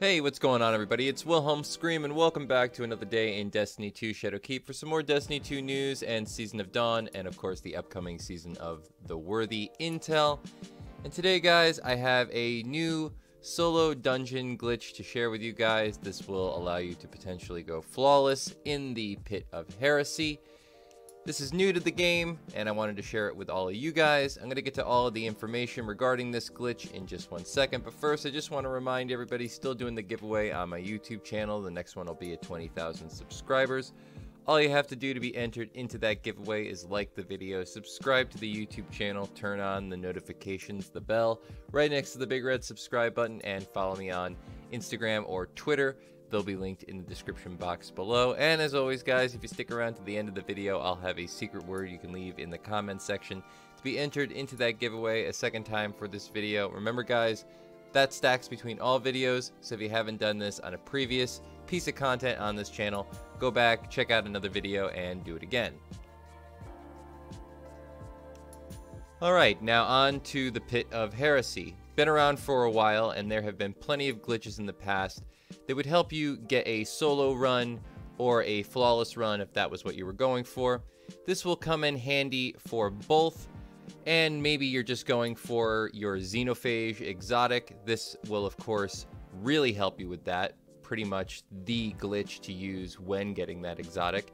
Hey, what's going on everybody? It's Wilhelm Scream and welcome back to another day in Destiny 2 Shadowkeep for some more Destiny 2 news and Season of Dawn and of course the upcoming season of The Worthy Intel. And today guys, I have a new solo dungeon glitch to share with you guys. This will allow you to potentially go flawless in the Pit of Heresy. This is new to the game, and I wanted to share it with all of you guys. I'm going to get to all of the information regarding this glitch in just 1 second, but first I just want to remind everybody, still doing the giveaway on my YouTube channel. The next one will be at 20,000 subscribers. All you have to do to be entered into that giveaway is like the video, subscribe to the YouTube channel, turn on the notifications, the bell, right next to the big red subscribe button, and follow me on Instagram or Twitter. They'll be linked in the description box below. And as always guys, if you stick around to the end of the video, I'll have a secret word you can leave in the comments section to be entered into that giveaway a second time for this video. Remember guys, that stacks between all videos, so if you haven't done this on a previous piece of content on this channel, go back, check out another video, and do it again. Alright, now on to the Pit of Heresy. Been around for a while, and there have been plenty of glitches in the past that would help you get a solo run or a flawless run if that was what you were going for. This will come in handy for both, and maybe you're just going for your Xenophage exotic. This will of course really help you with that. Pretty much the glitch to use when getting that exotic.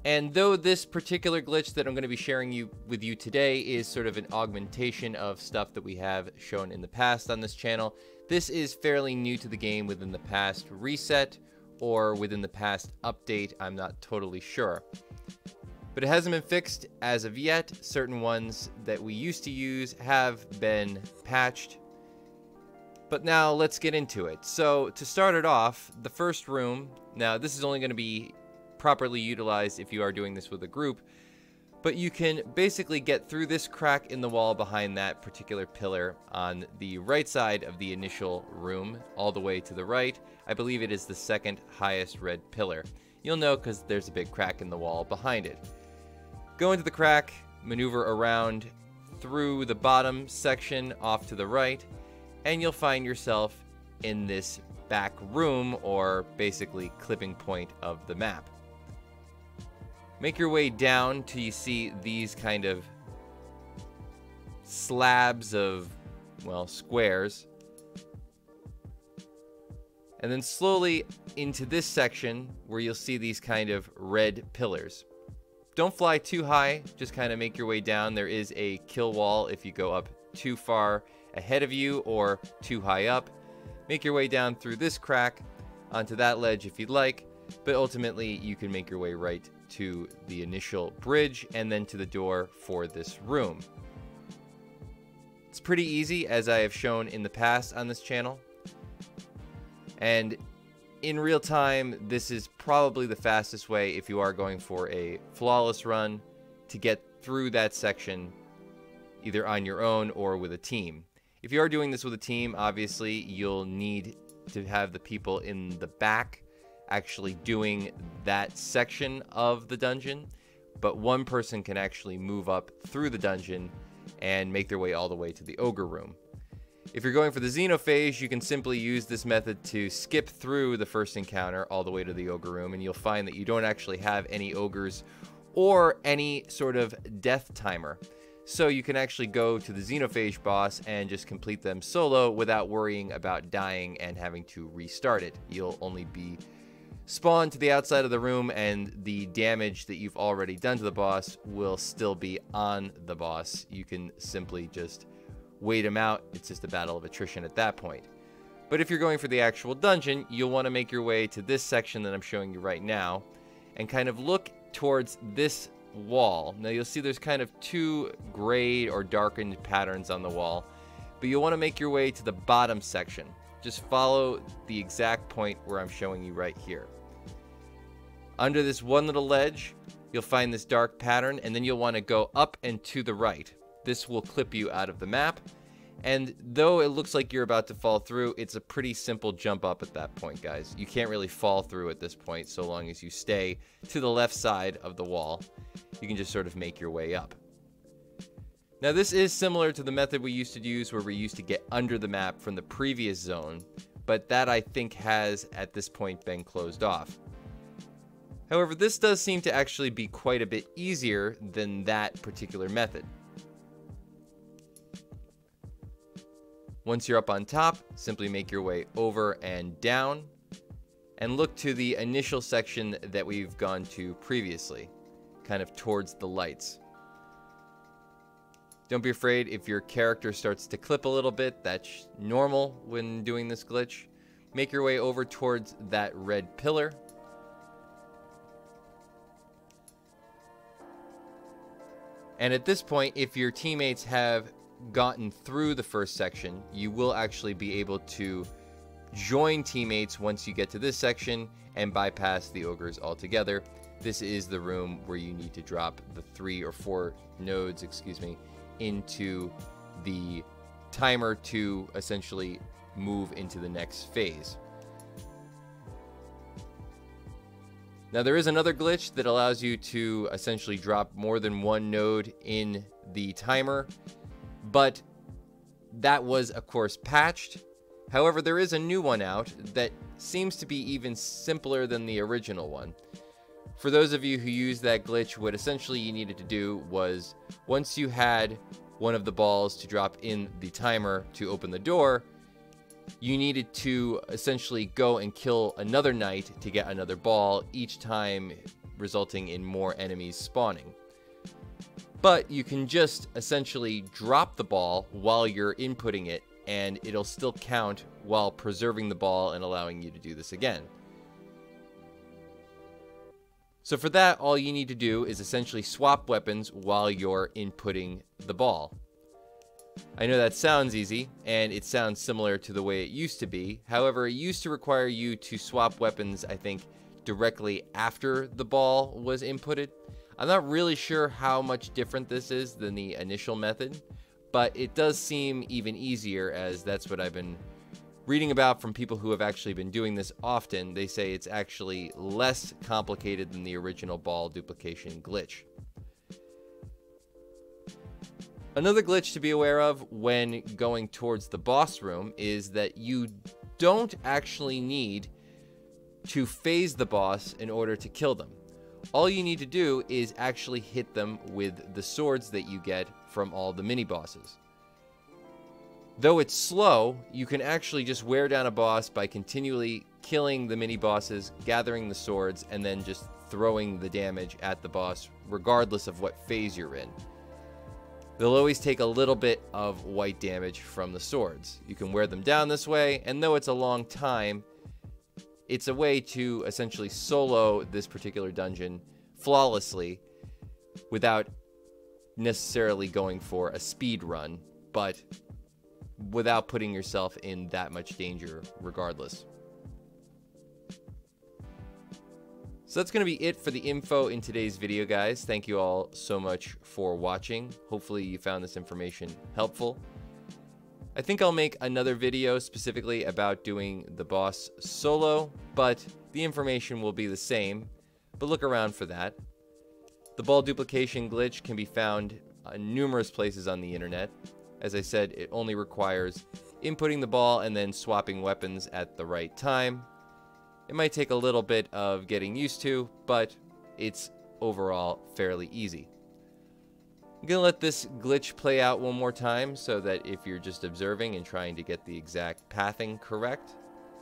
And though this particular glitch that I'm going to be sharing with you today is sort of an augmentation of stuff that we have shown in the past on this channel, this is fairly new to the game within the past reset or within the past update. I'm not totally sure. But it hasn't been fixed as of yet. Certain ones that we used to use have been patched. But now let's get into it. So to start it off, the first room, now this is only going to be properly utilized if you are doing this with a group, but you can basically get through this crack in the wall behind that particular pillar on the right side of the initial room, all the way to the right. I believe it is the second highest red pillar. You'll know because there's a big crack in the wall behind it. Go into the crack, maneuver around through the bottom section off to the right, and you'll find yourself in this back room, or basically clipping point of the map. Make your way down till you see these kind of slabs of, well, squares. And then slowly into this section where you'll see these kind of red pillars. Don't fly too high, just kind of make your way down. There is a kill wall if you go up too far ahead of you or too high up. Make your way down through this crack onto that ledge if you'd like, but ultimately you can make your way right to the initial bridge and then to the door for this room. It's pretty easy, as I have shown in the past on this channel, and in real time this is probably the fastest way if you are going for a flawless run to get through that section, either on your own or with a team. If you are doing this with a team, obviously you'll need to have the people in the back actually doing that section of the dungeon, but one person can actually move up through the dungeon and make their way all the way to the ogre room. If you're going for the Xenophage, you can simply use this method to skip through the first encounter all the way to the ogre room, and you'll find that you don't actually have any ogres or any sort of death timer. So you can actually go to the Xenophage boss and just complete them solo without worrying about dying and having to restart it. You'll only be spawned to the outside of the room, and the damage that you've already done to the boss will still be on the boss. You can simply just wait him out. It's just a battle of attrition at that point. But if you're going for the actual dungeon, you'll want to make your way to this section that I'm showing you right now and kind of look towards this wall. Now you'll see there's kind of two grayed or darkened patterns on the wall, but you'll want to make your way to the bottom section. Just follow the exact point where I'm showing you right here. Under this one little ledge, you'll find this dark pattern, and then you'll want to go up and to the right. This will clip you out of the map, and though it looks like you're about to fall through, it's a pretty simple jump up at that point, guys. You can't really fall through at this point so long as you stay to the left side of the wall. You can just sort of make your way up. Now this is similar to the method we used to use where we used to get under the map from the previous zone, but that I think has at this point been closed off. However, this does seem to actually be quite a bit easier than that particular method. Once you're up on top, simply make your way over and down, and look to the initial section that we've gone to previously, kind of towards the lights. Don't be afraid if your character starts to clip a little bit. That's normal when doing this glitch. Make your way over towards that red pillar. And at this point, if your teammates have gotten through the first section, you will actually be able to join teammates once you get to this section and bypass the ogres altogether. This is the room where you need to drop the 3 or 4 nodes, into the timer to essentially move into the next phase. Now there is another glitch that allows you to essentially drop more than 1 node in the timer, but that was of course patched. However, there is a new one out that seems to be even simpler than the original one. For those of you who use that glitch, what essentially you needed to do was, once you had one of the balls to drop in the timer to open the door, you needed to essentially go and kill another knight to get another ball, each time resulting in more enemies spawning. But you can just essentially drop the ball while you're inputting it, and it'll still count while preserving the ball and allowing you to do this again. So for that, all you need to do is essentially swap weapons while you're inputting the ball. I know that sounds easy, and it sounds similar to the way it used to be. However, it used to require you to swap weapons, I think, directly after the ball was inputted. I'm not really sure how much different this is than the initial method, but it does seem even easier, as that's what I've been reading about from people who have actually been doing this often. They say it's actually less complicated than the original ball duplication glitch. Another glitch to be aware of when going towards the boss room is that you don't actually need to phase the boss in order to kill them. All you need to do is actually hit them with the swords that you get from all the mini bosses. Though it's slow, you can actually just wear down a boss by continually killing the mini bosses, gathering the swords, and then just throwing the damage at the boss regardless of what phase you're in. They'll always take a little bit of white damage from the swords. You can wear them down this way, and though it's a long time, it's a way to essentially solo this particular dungeon flawlessly without necessarily going for a speed run, but without putting yourself in that much danger regardless. So that's going to be it for the info in today's video, guys. Thank you all so much for watching. Hopefully you found this information helpful. I think I'll make another video specifically about doing the boss solo, but the information will be the same, but look around for that. The ball duplication glitch can be found in numerous places on the internet. As I said, it only requires inputting the ball and then swapping weapons at the right time. It might take a little bit of getting used to, but it's overall fairly easy. I'm going to let this glitch play out one more time so that if you're just observing and trying to get the exact pathing correct,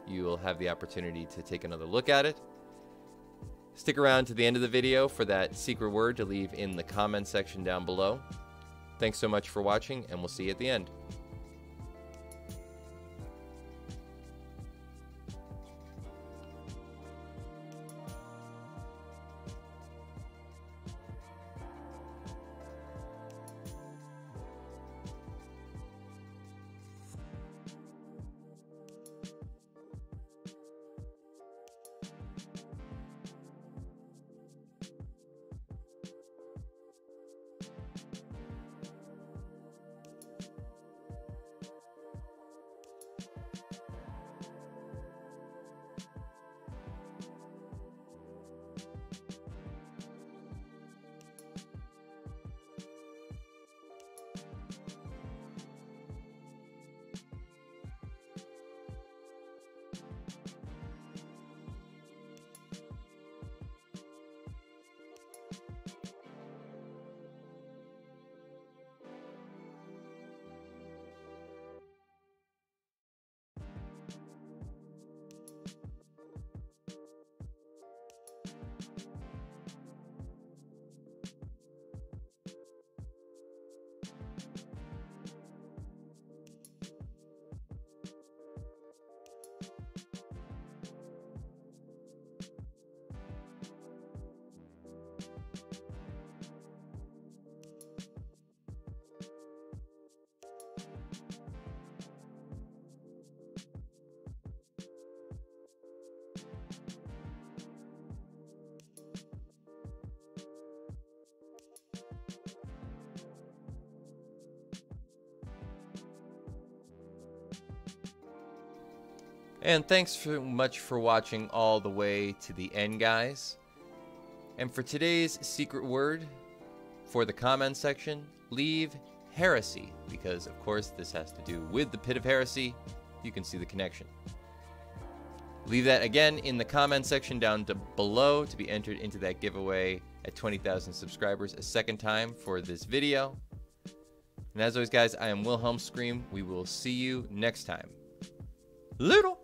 you will have the opportunity to take another look at it. Stick around to the end of the video for that secret word to leave in the comment section down below. Thanks so much for watching, and we'll see you at the end. And thanks so much for watching all the way to the end, guys. And for today's secret word for the comment section, leave heresy, because of course this has to do with the Pit of Heresy. You can see the connection. Leave that again in the comment section down below to be entered into that giveaway at 20,000 subscribers a second time for this video. And as always, guys, I am Wilhelm Scream. We will see you next time. Little.